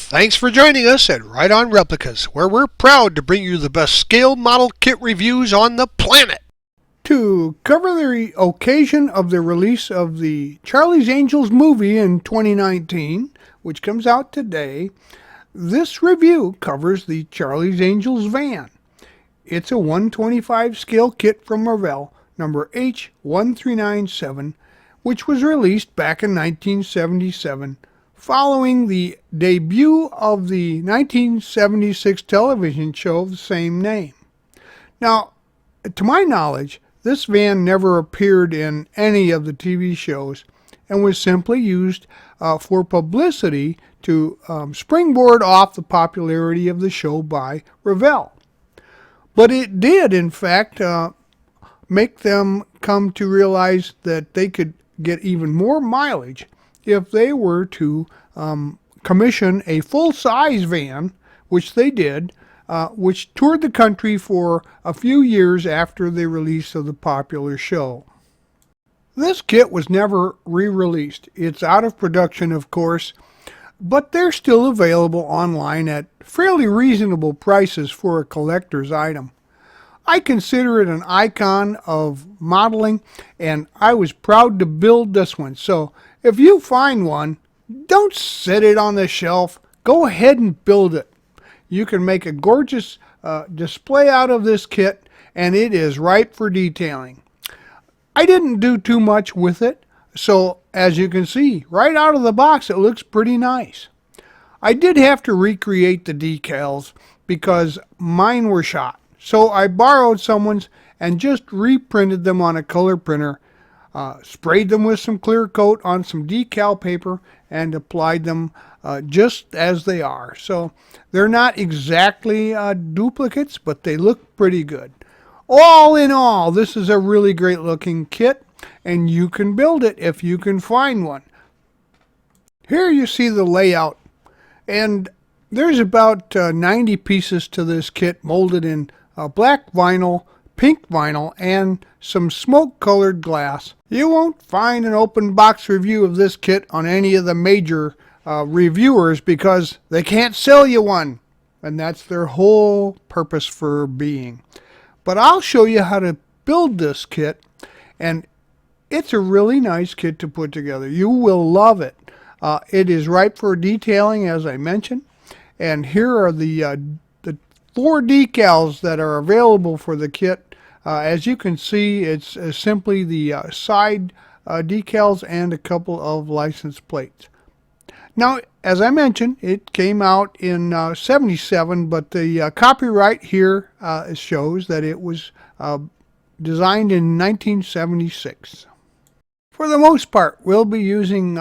Thanks for joining us at Right On Replicas, where we're proud to bring you the best scale model kit reviews on the planet. To cover the occasion of the release of the Charlie's Angels movie in 2019, which comes out today, this review covers the Charlie's Angels van. It's a 125 scale kit from Revell, number H1397, which was released back in 1977, following the debut of the 1976 television show of the same name. Now, to my knowledge, this van never appeared in any of the TV shows and was simply used for publicity to springboard off the popularity of the show by Revell. But it did, in fact, make them come to realize that they could get even more mileage if they were to commission a full-size van, which they did, which toured the country for a few years after the release of the popular show. This kit was never re-released. It's out of production, of course, but they're still available online at fairly reasonable prices for a collector's item. I consider it an icon of modeling, and I was proud to build this one. So if you find one, don't set it on the shelf. Go ahead and build it. You can make a gorgeous display out of this kit, and it is ripe for detailing. I didn't do too much with it, so as you can see, right out of the box, it looks pretty nice. I did have to recreate the decals because mine were shot. So I borrowed someone's and just reprinted them on a color printer, sprayed them with some clear coat on some decal paper, and applied them just as they are. So they're not exactly duplicates, but they look pretty good. All in all, this is a really great looking kit, and you can build it if you can find one. Here you see the layout, and there's about 90 pieces to this kit molded in black vinyl, pink vinyl, and some smoke-colored glass. You won't find an open box review of this kit on any of the major reviewers because they can't sell you one, and that's their whole purpose for being. But I'll show you how to build this kit, and it's a really nice kit to put together. You will love it. It is ripe for detailing, as I mentioned, and here are the 4 decals that are available for the kit. As you can see, it's simply the side decals and a couple of license plates. Now, as I mentioned, it came out in 77, but the copyright here shows that it was designed in 1976. For the most part, we'll be using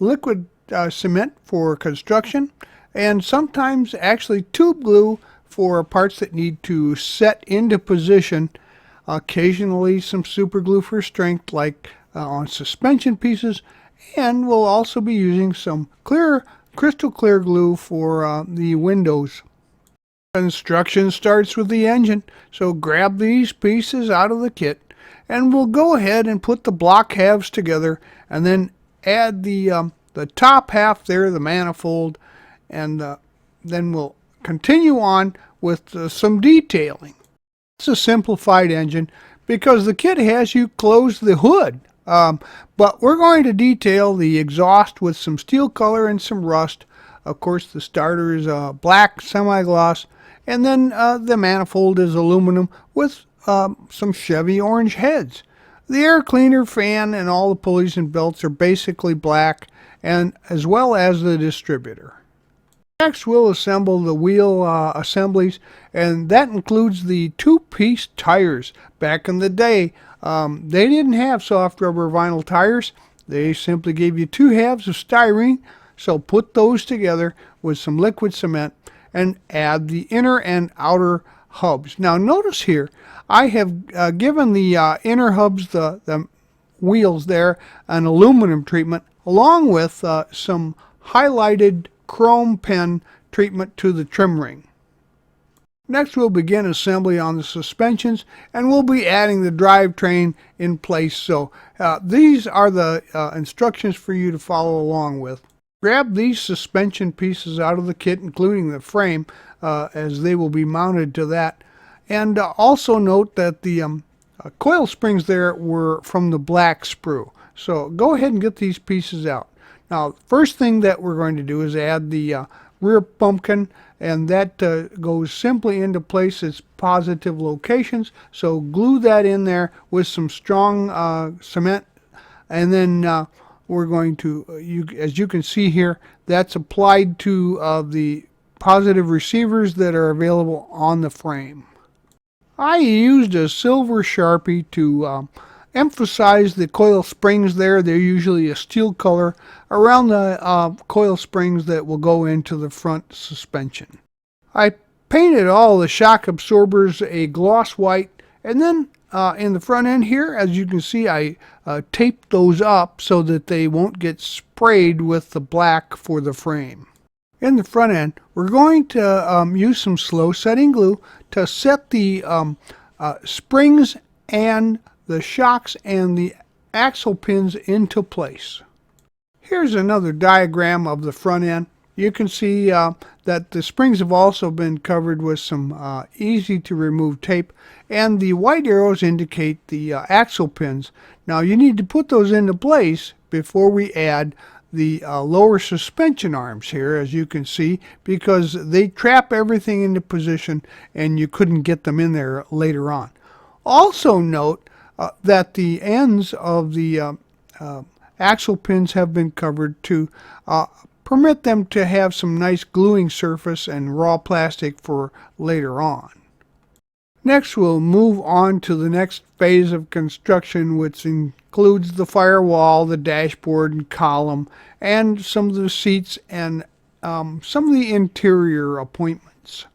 liquid cement for construction, and sometimes actually tube glue for parts that need to set into position. Occasionally some super glue for strength, like on suspension pieces, and we'll also be using some crystal clear glue for the windows. Construction starts with the engine, so grab these pieces out of the kit, and we'll go ahead and put the block halves together, and then add the top half there, the manifold, and then we'll continue on with some detailing. It's a simplified engine because the kit has you close the hood, but we're going to detail the exhaust with some steel color and some rust. Of course, the starter is black semi-gloss, and then the manifold is aluminum with some Chevy orange heads. The air cleaner, fan, and all the pulleys and belts are basically black, and as well as the distributor. Next, we'll assemble the wheel assemblies, and that includes the 2-piece tires. Back in the day, they didn't have soft rubber vinyl tires. They simply gave you 2 halves of styrene, so put those together with some liquid cement and add the inner and outer hubs. Now notice here, I have given the inner hubs, the wheels there, an aluminum treatment, along with some highlighted chrome pen treatment to the trim ring. Next, we'll begin assembly on the suspensions, and we'll be adding the drivetrain in place. So these are the instructions for you to follow along with. Grab these suspension pieces out of the kit, including the frame, as they will be mounted to that. And also note that the coil springs there were from the black sprue. So go ahead and get these pieces out. Now, first thing that we're going to do is add the rear pumpkin, and that goes simply into place its positive locations. So glue that in there with some strong cement, and then we're going to, as you can see here, that's applied to the positive receivers that are available on the frame. I used a silver Sharpie to emphasize the coil springs there. They're usually a steel color around the coil springs that will go into the front suspension. I painted all the shock absorbers a gloss white, and then in the front end here, as you can see, I taped those up so that they won't get sprayed with the black for the frame. In the front end, we're going to use some slow setting glue to set the springs and the shocks and the axle pins into place. Here's another diagram of the front end. You can see that the springs have also been covered with some easy to remove tape, and the white arrows indicate the axle pins. Now you need to put those into place before we add the lower suspension arms here, as you can see, because they trap everything into position and you couldn't get them in there later on. Also note that the ends of the axle pins have been covered to permit them to have some nice gluing surface and raw plastic for later on. Next, we'll move on to the next phase of construction, which includes the firewall, the dashboard and column, and some of the seats and some of the interior appointments.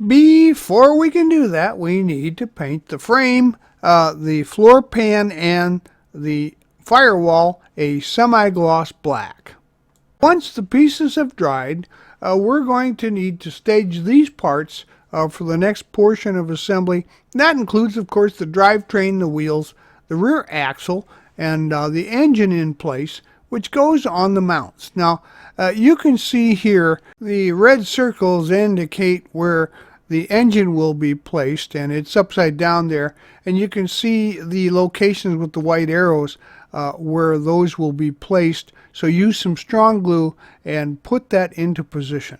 Before we can do that, we need to paint the frame, the floor pan, and the firewall a semi-gloss black. Once the pieces have dried, we're going to need to stage these parts for the next portion of assembly. That includes, of course, the drivetrain, the wheels, the rear axle, and the engine in place, which goes on the mounts. Now, you can see here the red circles indicate where the engine will be placed, and it's upside down there. And you can see the locations with the white arrows where those will be placed. So use some strong glue and put that into position.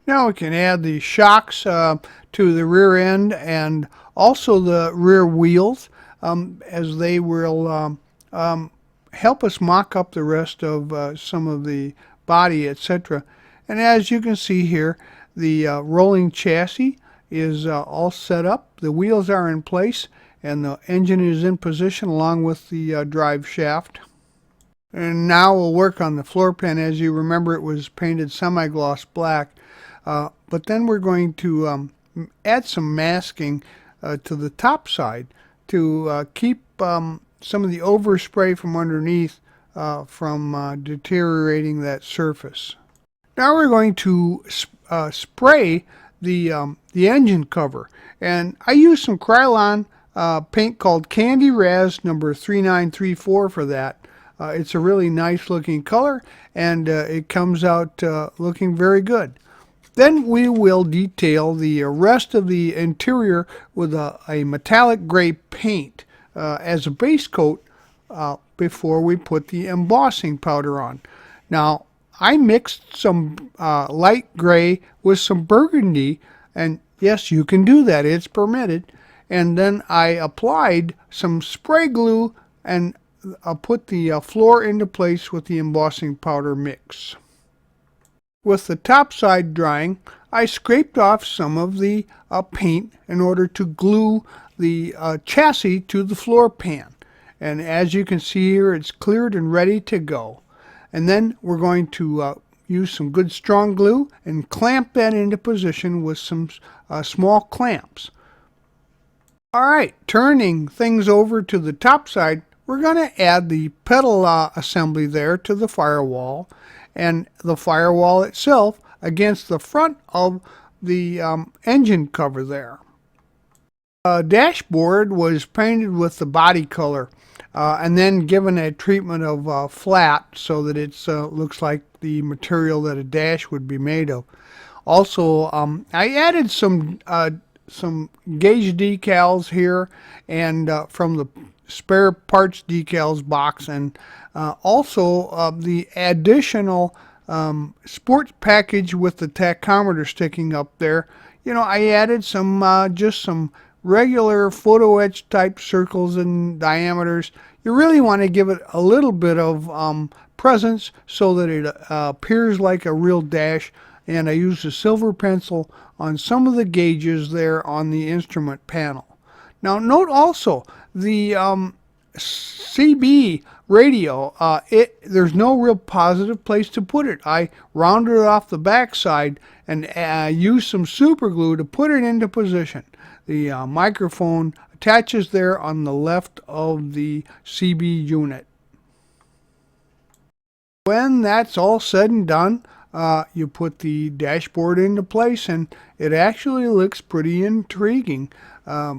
Now we can add the shocks to the rear end and also the rear wheels, as they will help us mock up the rest of some of the body, etc. And as you can see here, the rolling chassis is all set up. The wheels are in place and the engine is in position along with the drive shaft. And now we'll work on the floor pan. As you remember, it was painted semi-gloss black. But then we're going to add some masking to the top side to keep some of the overspray from underneath from deteriorating that surface. Now we're going to spray the engine cover, and I use some Krylon paint called Candy Raz number 3934 for that. It's a really nice looking color, and it comes out looking very good. Then we will detail the rest of the interior with a metallic gray paint as a base coat before we put the embossing powder on. Now, I mixed some light gray with some burgundy, and yes, you can do that, it's permitted. And then I applied some spray glue and put the floor into place with the embossing powder mix. With the top side drying, I scraped off some of the paint in order to glue the chassis to the floor pan. And as you can see here, it's cleared and ready to go. And then we're going to use some good strong glue and clamp that into position with some small clamps. Alright, turning things over to the top side, we're going to add the pedal assembly there to the firewall, and the firewall itself against the front of the engine cover there. The dashboard was painted with the body color. and then given a treatment of flat so that it looks like the material that a dash would be made of. Also, I added some gauge decals here, and from the spare parts decals box, and also the additional sports package with the tachometer sticking up there. You know, I added some just some regular photo etch type circles and diameters. You really want to give it a little bit of presence so that it appears like a real dash. And I used a silver pencil on some of the gauges there on the instrument panel. Now note also the CB radio, there's no real positive place to put it. I rounded it off the backside and used some super glue to put it into position. The microphone attaches there on the left of the CB unit. When that's all said and done, you put the dashboard into place, and it actually looks pretty intriguing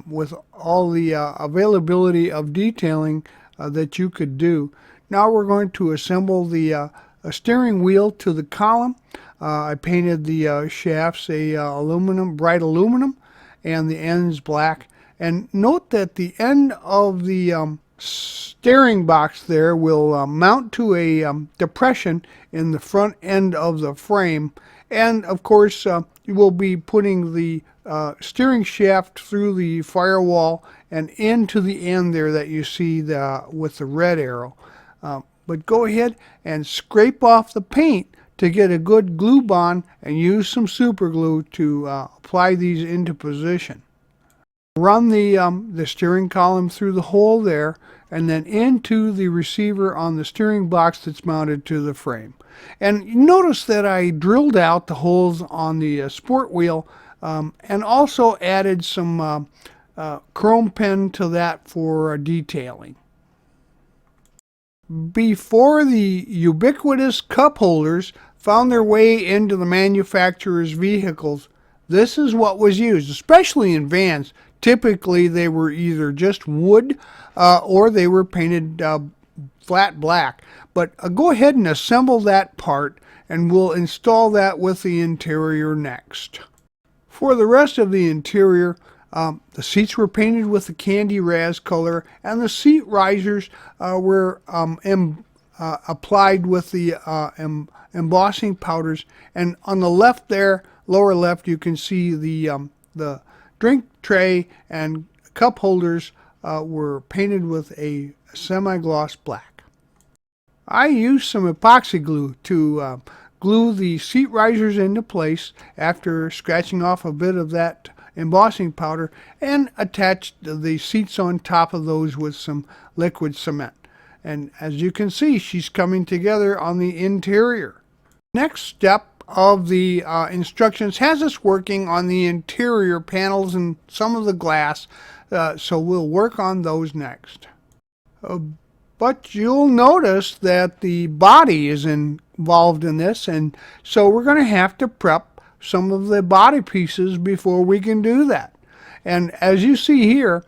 with all the availability of detailing that you could do. Now we're going to assemble the steering wheel to the column. I painted the shafts bright aluminum, and the ends black. And note that the end of the steering box there will mount to a depression in the front end of the frame, and of course you will be putting the steering shaft through the firewall and into the end there that you see with the red arrow. But go ahead and scrape off the paint to get a good glue bond, and use some super glue to apply these into position. Run the steering column through the hole there, and then into the receiver on the steering box that's mounted to the frame. And notice that I drilled out the holes on the sport wheel, and also added some chrome pen to that for detailing. Before the ubiquitous cup holders found their way into the manufacturer's vehicles, this is what was used, especially in vans. Typically, they were either just wood or they were painted flat black. But go ahead and assemble that part, and we'll install that with the interior next. For the rest of the interior, the seats were painted with the candy raz color, and the seat risers were applied with the embossing powders. And on the left there, lower left, you can see the drink tray and cup holders were painted with a semi-gloss black. I used some epoxy glue to glue the seat risers into place after scratching off a bit of that embossing powder, and attached the seats on top of those with some liquid cement. And as you can see, she's coming together on the interior. Next step of the instructions has us working on the interior panels and some of the glass, so we'll work on those next. But you'll notice that the body is involved in this, and so we're going to have to prep some of the body pieces before we can do that. And as you see here,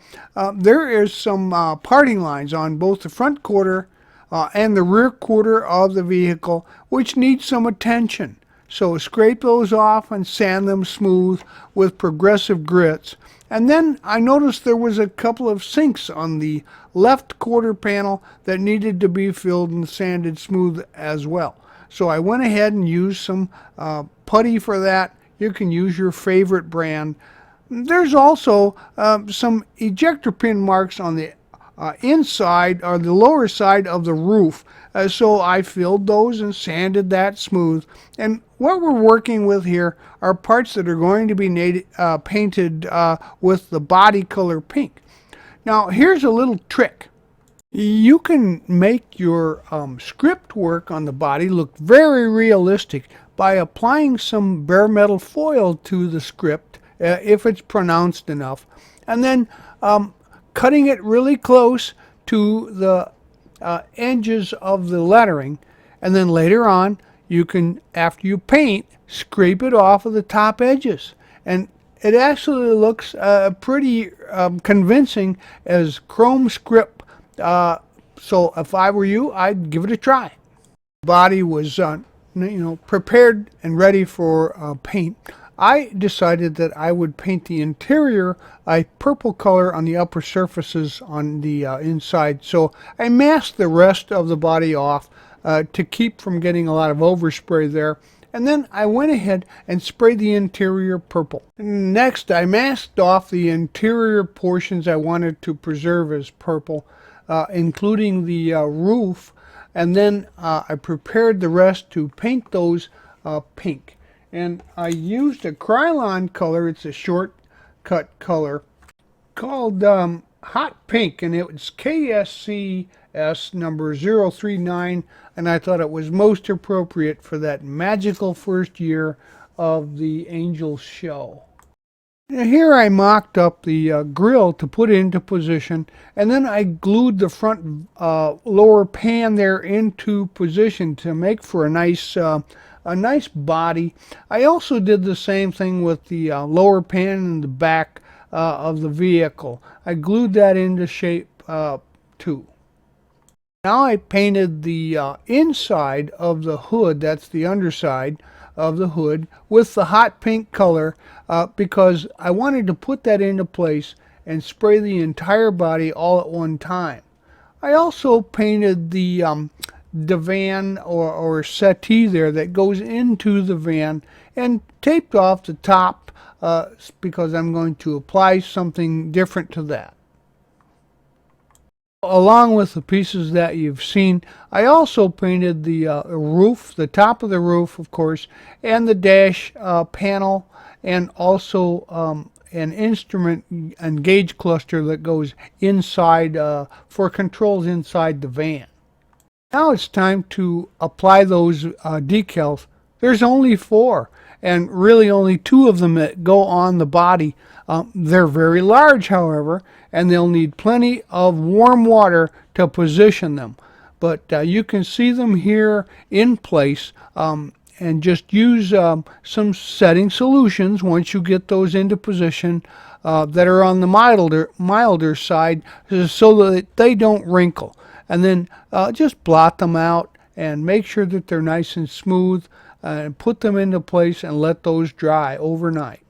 there is some parting lines on both the front quarter and the rear quarter of the vehicle, which need some attention. So scrape those off and sand them smooth with progressive grits. And then I noticed there was a couple of sinks on the left quarter panel that needed to be filled and sanded smooth as well. So I went ahead and used some putty for that. You can use your favorite brand. There's also some ejector pin marks on the inside or the lower side of the roof. So I filled those and sanded that smooth. And what we're working with here are parts that are going to be painted with the body color pink. Now here's a little trick. You can make your script work on the body look very realistic by applying some bare metal foil to the script if it's pronounced enough, and then cutting it really close to the edges of the lettering, and then later on you can, after you paint, scrape it off of the top edges, and it actually looks pretty convincing as chrome script So if I were you, I'd give it a try. Body was prepared and ready for paint. I decided that I would paint the interior a purple color on the upper surfaces on the inside. So I masked the rest of the body off to keep from getting a lot of overspray there. And then I went ahead and sprayed the interior purple. Next, I masked off the interior portions I wanted to preserve as purple, including the roof. And then I prepared the rest to paint those pink. And I used a Krylon color. It's a shortcut color called Hot Pink, and it was KSCS number 039, and I thought it was most appropriate for that magical first year of the Angels show. Now here I mocked up the grill to put into position, and then I glued the front lower pan there into position to make for a nice body. I also did the same thing with the lower pan and the back of the vehicle. I glued that into shape too. Now I painted the inside of the hood, that's the underside of the hood, with the hot pink color because I wanted to put that into place and spray the entire body all at one time. I also painted the van or settee there that goes into the van and taped off the top because I'm going to apply something different to that. Along with the pieces that you've seen, I also painted the roof, the top of the roof, of course, and the dash panel, and also an instrument and gauge cluster that goes inside for controls inside the van. Now it's time to apply those decals. There's only 4, and really only 2 of them that go on the body. They're very large, however, and they'll need plenty of warm water to position them. But you can see them here in place, and just use some setting solutions once you get those into position that are on the milder side so that they don't wrinkle. And then just blot them out and make sure that they're nice and smooth, and put them into place and let those dry overnight.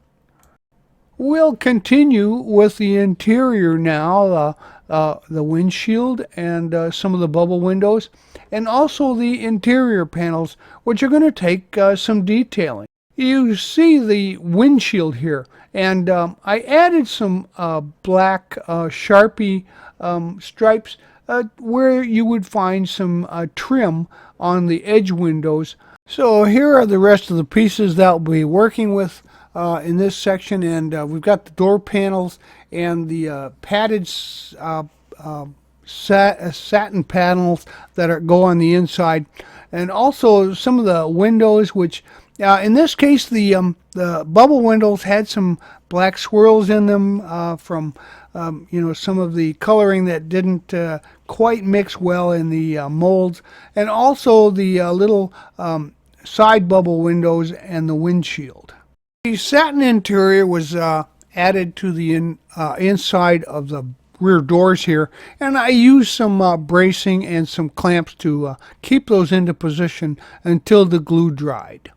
We'll continue with the interior now, the windshield and some of the bubble windows, and also the interior panels, which are going to take some detailing. You see the windshield here, and I added some black Sharpie stripes where you would find some trim on the edge windows. So here are the rest of the pieces that we'll be working with in this section, and we've got the door panels and the padded satin panels that go on the inside, and also some of the windows, which in this case the bubble windows had some black swirls in them from some of the coloring that didn't quite mix well in the molds, and also the little side bubble windows and the windshield. The satin interior was added to the inside of the rear doors here, and I used some bracing and some clamps to keep those into position until the glue dried.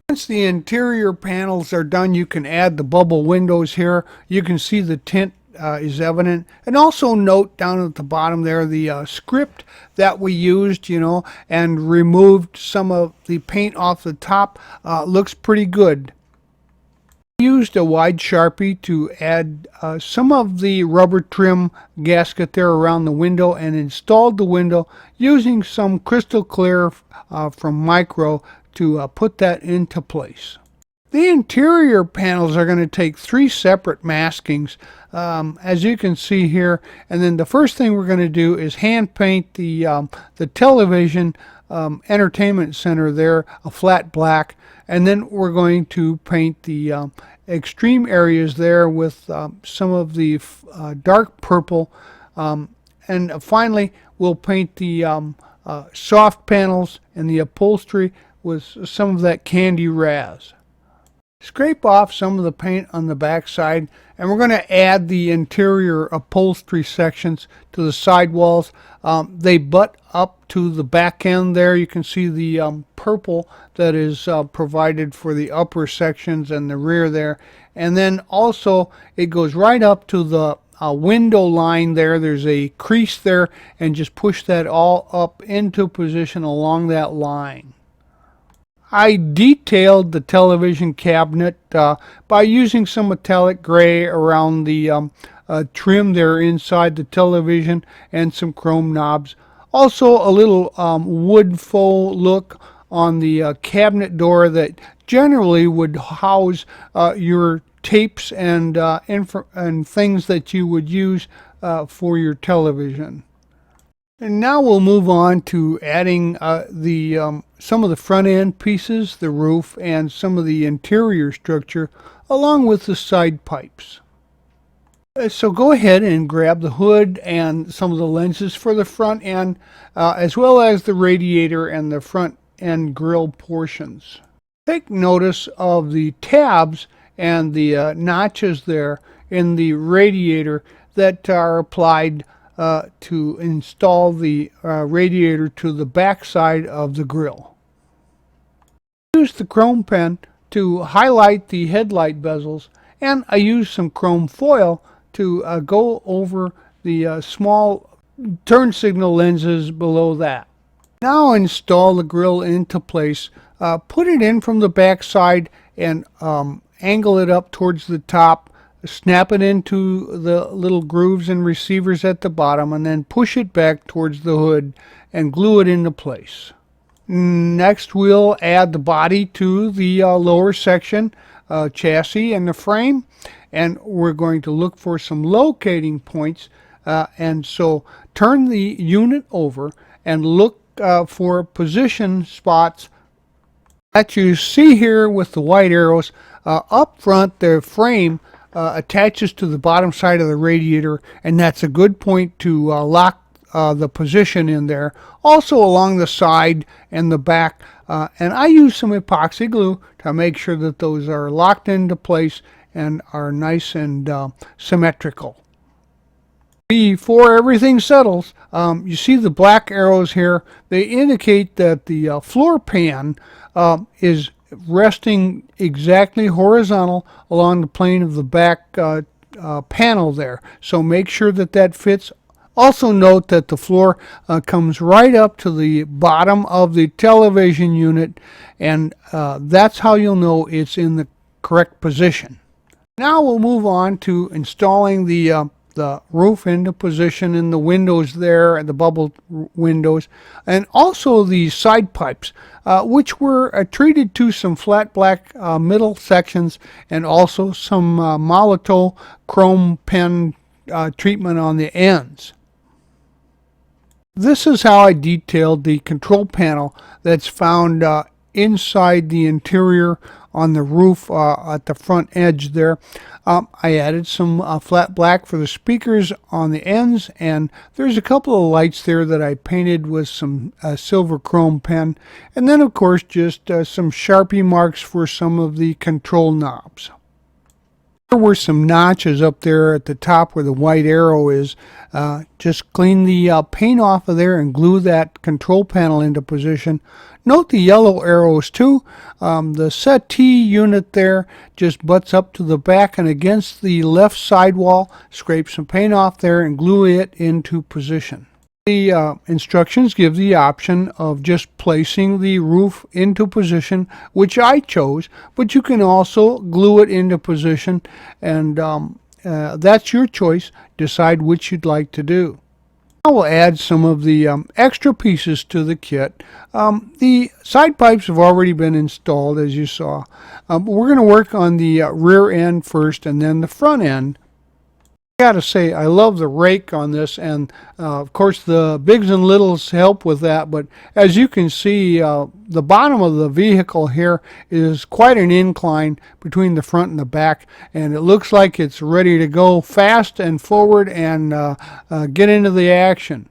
Once the interior panels are done, you can add the bubble windows here. You can see the tint is evident, and also note down at the bottom there the script that we used, and removed some of the paint off the top. Looks pretty good. I used a wide Sharpie to add some of the rubber trim gasket there around the window, and installed the window using some crystal clear from Micro to put that into place. The interior panels are going to take 3 separate maskings, as you can see here. And then the first thing we're going to do is hand paint the television entertainment center there a flat black, and then we're going to paint the extreme areas there with some of the dark purple, and finally we'll paint the soft panels and the upholstery with some of that candy raz. Scrape off some of the paint on the back side, and we're going to add the interior upholstery sections to the sidewalls. They butt up to the back end there. You can see the purple that is provided for the upper sections and the rear there. And then also it goes right up to the window line there. There's a crease there, and just push that all up into position along that line. I detailed the television cabinet by using some metallic gray around the trim there inside the television and some chrome knobs. Also a little wood faux look on the cabinet door that generally would house your tapes and things that you would use for your television. And now we'll move on to adding some of the front end pieces, the roof, and some of the interior structure, along with the side pipes. So go ahead and grab the hood and some of the lenses for the front end, as well as the radiator and the front end grill portions. Take notice of the tabs and the notches there in the radiator that are applied to install the radiator to the back side of the grill. Use the chrome pen to highlight the headlight bezels, and I use some chrome foil to go over the small turn signal lenses below that. Now install the grill into place. Put it in from the back side and angle it up towards the top. Snap it into the little grooves and receivers at the bottom, and then push it back towards the hood and glue it into place. Next, we'll add the body to the lower section, chassis and the frame, and we're going to look for some locating points, and so turn the unit over and look for position spots that you see here with the white arrows. Up front, the frame attaches to the bottom side of the radiator, and that's a good point to lock the position in there. Also along the side and the back, and I use some epoxy glue to make sure that those are locked into place and are nice and symmetrical. Before everything settles, you see the black arrows here. They indicate that the floor pan is resting exactly horizontal along the plane of the back panel there. So make sure that that fits. Also note that the floor comes right up to the bottom of the television unit, and that's how you'll know it's in the correct position. Now we'll move on to installing the roof into position, and the windows there, and the bubble windows, and also the side pipes, which were treated to some flat black middle sections, and also some Molotow chrome pen treatment on the ends. This is how I detailed the control panel that's found inside the interior on the roof at the front edge there. I added some flat black for the speakers on the ends, and there's a couple of lights there that I painted with some silver chrome pen, and then of course just some Sharpie marks for some of the control knobs. There were some notches up there at the top where the white arrow is. Just clean the paint off of there and glue that control panel into position. Note the yellow arrows too. The settee unit there just butts up to the back and against the left sidewall. Scrape some paint off there and glue it into position. The instructions give the option of just placing the roof into position, which I chose, but you can also glue it into position, and that's your choice. Decide which you'd like to do. I will add some of the extra pieces to the kit. The side pipes have already been installed, as you saw. We're going to work on the rear end first and then the front end. I gotta say, I love the rake on this, and of course the bigs and littles help with that, but as you can see, the bottom of the vehicle here is quite an incline between the front and the back, and it looks like it's ready to go fast and forward and get into the action.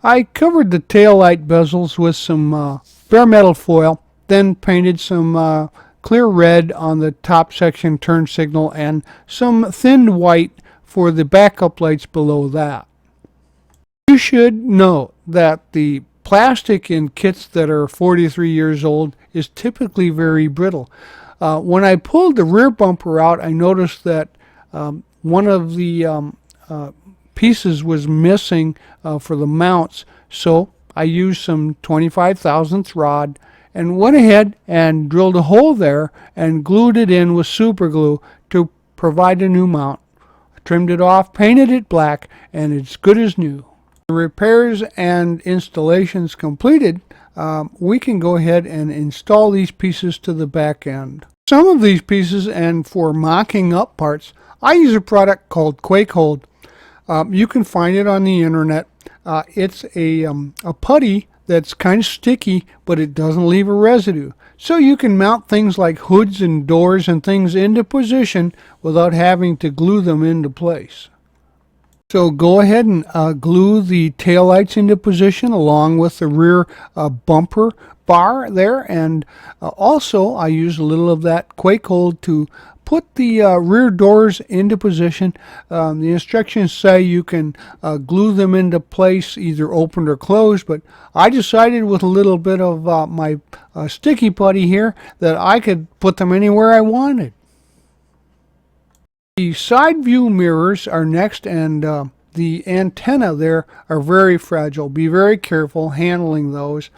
I covered the taillight bezels with some bare metal foil, then painted some clear red on the top section turn signal and some thinned white for the backup lights below that. You should note that the plastic in kits that are 43 years old is typically very brittle. When I pulled the rear bumper out, I noticed that one of the pieces was missing for the mounts, so I used some 25 thousandths rod and went ahead and drilled a hole there and glued it in with super glue to provide a new mount. I trimmed it off, painted it black, and it's good as new. The repairs and installations completed, we can go ahead and install these pieces to the back end. Some of these pieces, and for mocking up parts, I use a product called Quake Hold. You can find it on the internet. It's a putty that's kind of sticky, but it doesn't leave a residue. So you can mount things like hoods and doors and things into position without having to glue them into place. So go ahead and glue the taillights into position along with the rear bumper bar there. And also I use a little of that Quake Hold to put the rear doors into position. The instructions say you can glue them into place either opened or closed, but I decided with a little bit of my sticky putty here that I could put them anywhere I wanted. The side view mirrors are next, and the antenna there are very fragile. Be very careful handling those.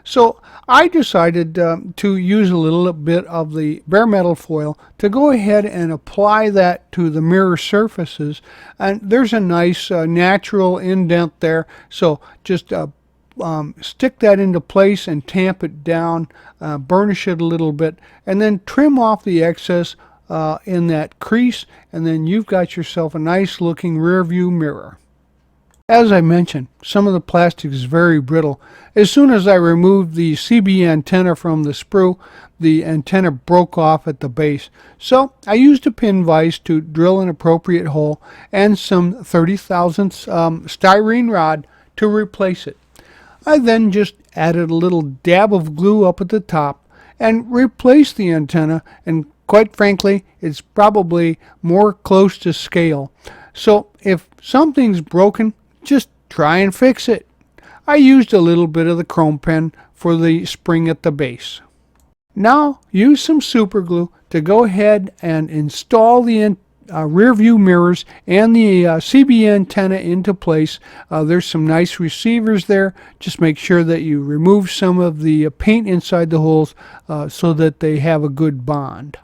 So I decided to use a little bit of the bare metal foil to go ahead and apply that to the mirror surfaces. And there's a nice natural indent there. So just stick that into place and tamp it down, burnish it a little bit, and then trim off the excess in that crease, and then you've got yourself a nice looking rear view mirror. As I mentioned, some of the plastic is very brittle. As soon as I removed the CB antenna from the sprue, the antenna broke off at the base. So I used a pin vise to drill an appropriate hole and some 30 thousandths styrene rod to replace it. I then just added a little dab of glue up at the top and replaced the antenna, and quite frankly, it's probably more close to scale. So if something's broken, just try and fix it. I used a little bit of the chrome pen for the spring at the base. Now use some super glue to go ahead and install the rear view mirrors and the CB antenna into place. There's some nice receivers there. Just make sure that you remove some of the paint inside the holes so that they have a good bond.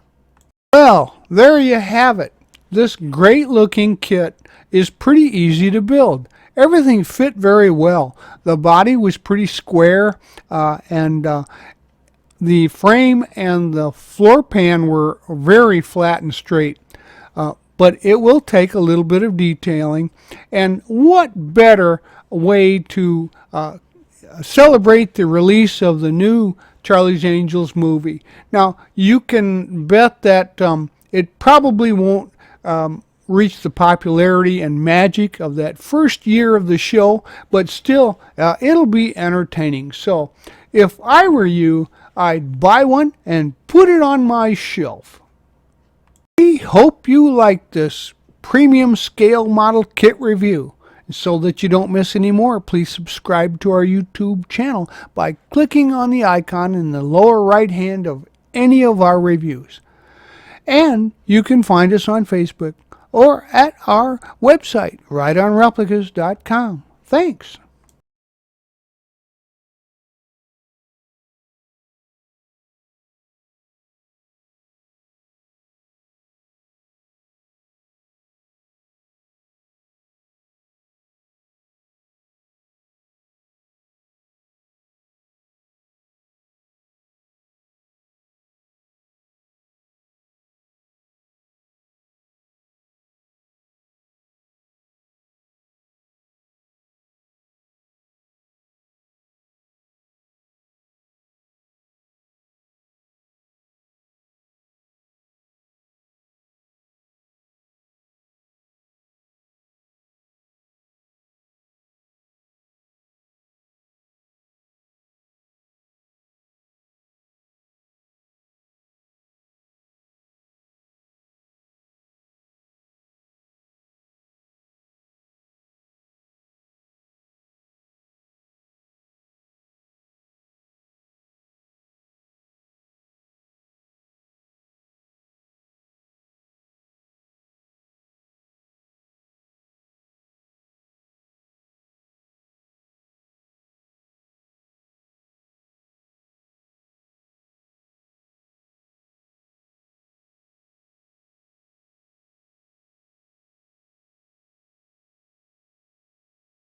Well, there you have it. This great looking kit is pretty easy to build. Everything fit very well. The body was pretty square, and the frame and the floor pan were very flat and straight. But it will take a little bit of detailing. And what better way to celebrate the release of the new Charlie's Angels movie? Now, you can bet that it probably won't reach the popularity and magic of that first year of the show, but still, it'll be entertaining. So, if I were you, I'd buy one and put it on my shelf. We hope you like this premium scale model kit review. So that you don't miss any more, please subscribe to our YouTube channel by clicking on the icon in the lower right hand of any of our reviews. And you can find us on Facebook or at our website, rightonreplicas.com. Thanks.